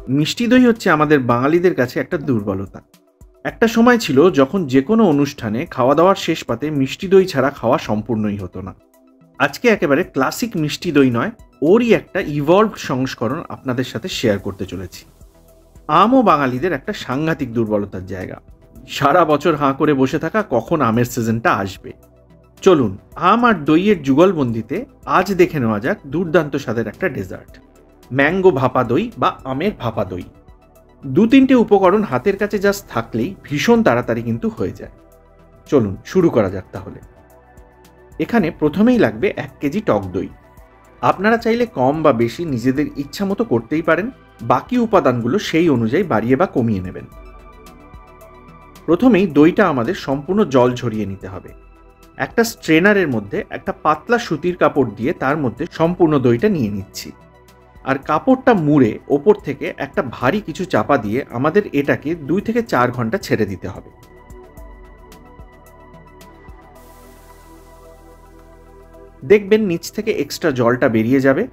মিষ্টি দই হচ্ছে আমাদের বাঙালিদের কাছে একটা দুর্বলতা। একটা সময় ছিল যখন যে কোনো অনুষ্ঠানে খাওয়া দাওয়ার শেষ পাতে মিষ্টি দই ছাড়া খাওয়া সম্পূর্ণই হতো না। আজকে একেবারে ক্লাসিক মিষ্টি দই নয়, ওরই একটা ইভলভড সংস্করণ আপনাদের সাথে শেয়ার করতে চলেছি। আমও বাঙালিদের একটা সাংঘাতিক দুর্বলতার জায়গা। সারা বছর হাঁ করে বসে থাকা কখন আমের সিজনটা আসবে। চলুন আম আর দইয়ের যুগলবন্দিতে আজ দেখে নেওয়া যাক দুর্দান্ত স্বাদের একটা ডেজার্ট, ম্যাঙ্গো ভাপা দই বা আমের ভাপা দই। ২-৩টে উপকরণ হাতের কাছে জাস্ট থাকলেই ভীষণ তাড়াতাড়ি কিন্তু হয়ে যায়। চলুন শুরু করা যাক তাহলে। এখানে প্রথমেই লাগবে ১ কেজি টক দই। আপনারা চাইলে কম বা বেশি নিজেদের ইচ্ছা মতো করতেই পারেন, বাকি উপাদানগুলো সেই অনুযায়ী বাড়িয়ে বা কমিয়ে নেবেন। প্রথমেই দইটা আমাদের সম্পূর্ণ জল ঝরিয়ে নিতে হবে। একটা স্ট্রেনারের মধ্যে একটা পাতলা সুতির কাপড় দিয়ে তার মধ্যে সম্পূর্ণ দইটা নিয়ে নিচ্ছি। আর কাপড়টা মুড়ে ওপর থেকে একটা ভারী কিছু চাপা দিয়ে আমাদের এটাকে ২ থেকে ৪ ঘন্টা ছেড়ে দিতে হবে। দেখবেন নিচ থেকে এক্সট্রা জলটা বেরিয়ে যাবে,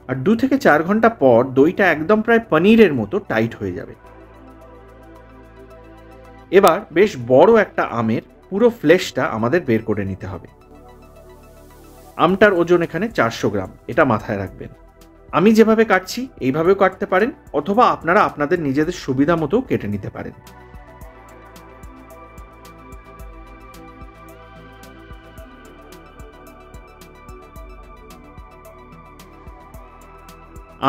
আর ২ থেকে ৪ ঘন্টা পর দইটা একদম প্রায় পনিরের মতো টাইট হয়ে যাবে। এবার বেশ বড় একটা আমের পুরো ফ্লেশটা আমাদের বের করে নিতে হবে। আমটার ওজন এখানে ৪০০ গ্রাম, এটা মাথায় রাখবেন। আমি যেভাবে কাটছি এইভাবেও কাটতে পারেন, অথবা আপনারা আপনাদের নিজেদের সুবিধা মতো কেটে নিতে পারেন।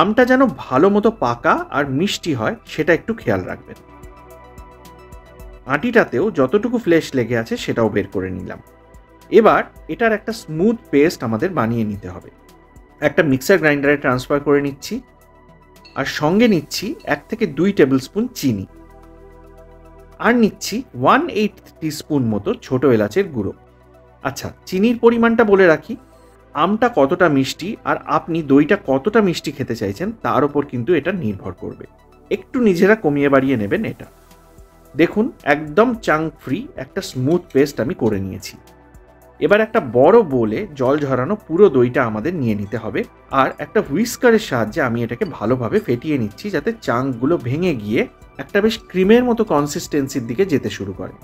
আমটা যেন ভালো মতো পাকা আর মিষ্টি হয় সেটা একটু খেয়াল রাখবেন। আটিটাতেও যতটুকু ফ্লেশ লেগে আছে সেটাও বের করে নিলাম। এবার এটার একটা স্মুথ পেস্ট আমাদের বানিয়ে নিতে হবে। একটা মিক্সার গ্রাইন্ডারে ট্রান্সফার করে নিচ্ছি, আর সঙ্গে নিচ্ছি ১ থেকে ২ টেবিল স্পুন চিনি, আর নিচ্ছি 1/8 টিস্পুন মতো ছোট এলাচের গুঁড়ো। আচ্ছা, চিনির পরিমাণটা বলে রাখি, আমটা কতটা মিষ্টি আর আপনি দইটা কতটা মিষ্টি খেতে চাইছেন তার উপর কিন্তু এটা নির্ভর করবে। একটু নিজেরা কমিয়ে বাড়িয়ে নেবেন এটা। দেখুন একদম চাঙ্ক ফ্রি একটা স্মুথ পেস্ট আমি করে নিয়েছি। এবার একটা বড় বোলে জল ঝরানো পুরো দইটা আমাদের নিয়ে নিতে হবে, আর একটা হুইস্কারের সাহায্যে আমি এটাকে ভালোভাবে ফেটিয়ে নিচ্ছি যাতে চাঙ্কগুলো ভেঙে গিয়ে একটা বেশ ক্রিমের মতো কনসিস্টেন্সির দিকে যেতে শুরু করে।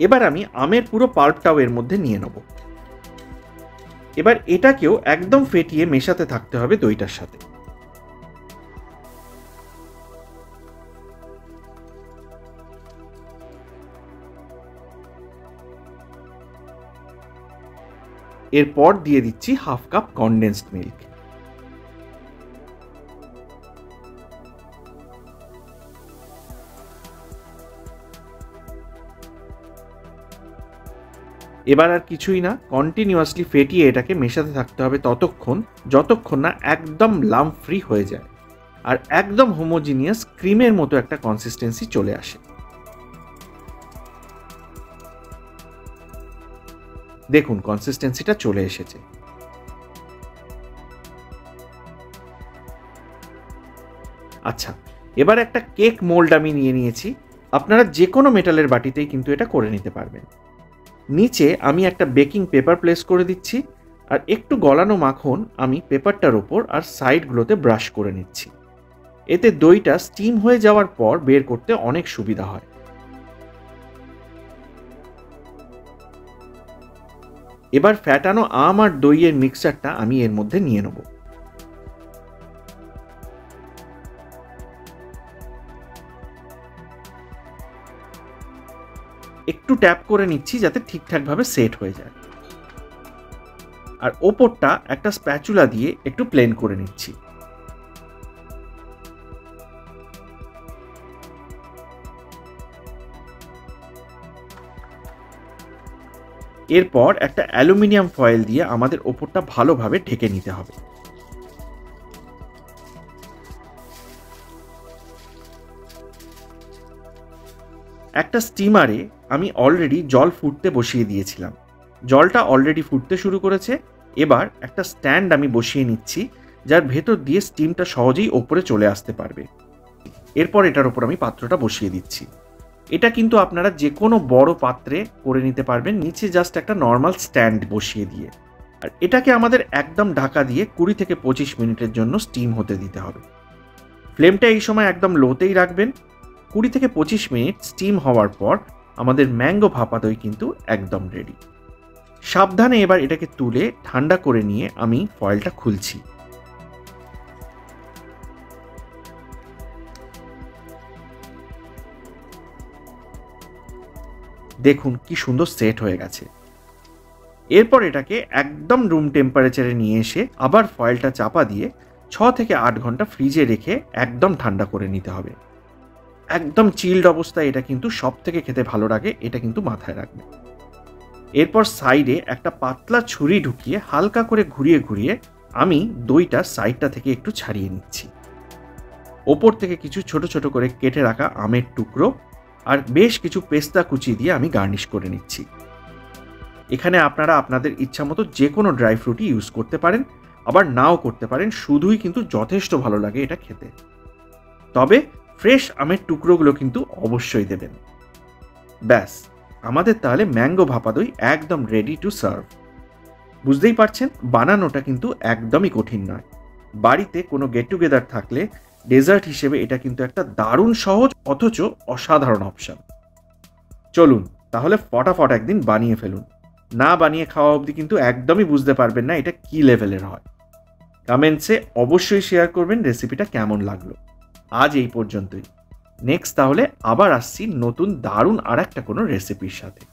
এবার আমি আমের পুরো পাল্পটাও এর মধ্যে নিয়ে নেব। এবার এটাকেও একদম ফেটিয়ে মেশাতে থাকতে হবে দইটার সাথে। এরপর দিয়ে দিচ্ছি 1/2 কাপ কনডেন্সড মিল্ক। এবার আর কিছুই না, কন্টিনিউয়াসলি ফেটিয়ে এটাকে মেশাতে থাকতে হবে ততক্ষণ যতক্ষণ না একদম লাম্প ফ্রি হয়ে যায় আর একদম হোমোজিনিয়াস ক্রিমের মতো একটা কনসিস্টেন্সি চলে আসে। দেখুন কনসিস্টেন্সিটা চলে এসেছে। আচ্ছা, এবার একটা কেক মোল্ড আমি নিয়ে নিয়েছি। আপনারা যে কোনো মেটালের বাটিতেই কিন্তু এটা করে নিতে পারবেন। নিচে আমি একটা বেকিং পেপার প্লেস করে দিচ্ছি, আর একটু গলানো মাখন আমি পেপারটার ওপর আর সাইডগুলোতে ব্রাশ করে নিচ্ছি। এতে দইটা স্টিম হয়ে যাওয়ার পর বের করতে অনেক সুবিধা হয়। এবার ফ্যাটানো আম আর দইয়ের মিক্সচারটা আমি এর মধ্যে নিয়ে নেব। একটু ট্যাপ করে নিচ্ছি যাতে ঠিকঠাকভাবে সেট হয়ে যায়, আর ওপরটা একটা স্প্যাচুলা দিয়ে একটু প্লেন করে নিচ্ছি। এরপর একটা অ্যালুমিনিয়াম ফয়েল দিয়ে আমাদের ওপরটা ভালোভাবে ঢেকে নিতে হবে। একটা স্টিমারে আমি অলরেডি জল ফুটতে বসিয়ে দিয়েছিলাম। জলটা অলরেডি ফুটতে শুরু করেছে। এবার একটা স্ট্যান্ড আমি বসিয়ে নিচ্ছি যার ভেতর দিয়ে স্টিমটা সহজেই ওপরে চলে আসতে পারবে। এরপর এটার ওপর আমি পাত্রটা বসিয়ে দিচ্ছি। এটা কিন্তু আপনারা যে কোনো বড় পাত্রে করে নিতে পারবেন, নিচে জাস্ট একটা নর্মাল স্ট্যান্ড বসিয়ে দিয়ে। আর এটাকে আমাদের একদম ঢাকা দিয়ে ২০ থেকে ২৫ মিনিটের জন্য স্টিম হতে দিতে হবে। ফ্লেমটা এই সময় একদম লোতেই রাখবেন। ২০ থেকে ২৫ মিনিট স্টিম হওয়ার পর আমাদের ম্যাঙ্গো ভাপা দই কিন্তু একদম রেডি। সাবধানে এবার এটাকে তুলে ঠান্ডা করে নিয়ে আমি ফয়েলটা খুলছি। দেখুন কি সুন্দর সেট হয়ে গেছে। এরপর এটাকে একদম রুম টেম্পারেচারে নিয়ে এসে আবার ফয়েলটা চাপা দিয়ে ৬ থেকে ৮ ঘন্টা ফ্রিজে রেখে একদম ঠান্ডা করে নিতে হবে। একদম চিল্ড অবস্থায় এটা কিন্তু সব থেকে খেতে ভালো লাগে, এটা কিন্তু মাথায় রাখবে। এরপর সাইডে একটা পাতলা ছুরি ঢুকিয়ে হালকা করে ঘুরিয়ে ঘুরিয়ে আমি দইটা সাইডটা থেকে একটু ছাড়িয়ে নিচ্ছি। ওপর থেকে কিছু ছোট ছোট করে কেটে রাখা আমের টুকরো আর বেশ কিছু পেস্তা কুচি দিয়ে আমি গার্নিশ করে নিচ্ছি। এখানে আপনারা আপনাদের ইচ্ছা মতো যে কোনো ড্রাই ফ্রুটই ইউজ করতে পারেন, আবার নাও করতে পারেন, শুধুই কিন্তু যথেষ্ট ভালো লাগে এটা খেতে। তবে ফ্রেশ আমের টুকরোগুলো কিন্তু অবশ্যই দেবেন। ব্যাস, আমাদের তাহলে ম্যাঙ্গো ভাপা দই একদম রেডি টু সার্ভ। বুঝতেই পারছেন বানানোটা কিন্তু একদমই কঠিন নয়। বাড়িতে কোনো গেট টুগেদার থাকলে ডেজার্ট হিসেবে এটা কিন্তু একটা দারুণ সহজ অথচ অসাধারণ অপশন। চলুন তাহলে ফটাফট একদিন বানিয়ে ফেলুন। না বানিয়ে খাওয়া অবধি কিন্তু একদমই বুঝতে পারবেন না এটা কি লেভেলের হয়। কমেন্টসে অবশ্যই শেয়ার করবেন রেসিপিটা কেমন লাগলো। আজ এই পর্যন্তই। নেক্সট তাহলে আবার আসছি নতুন দারুণ আর একটা কোনো রেসিপির সাথে।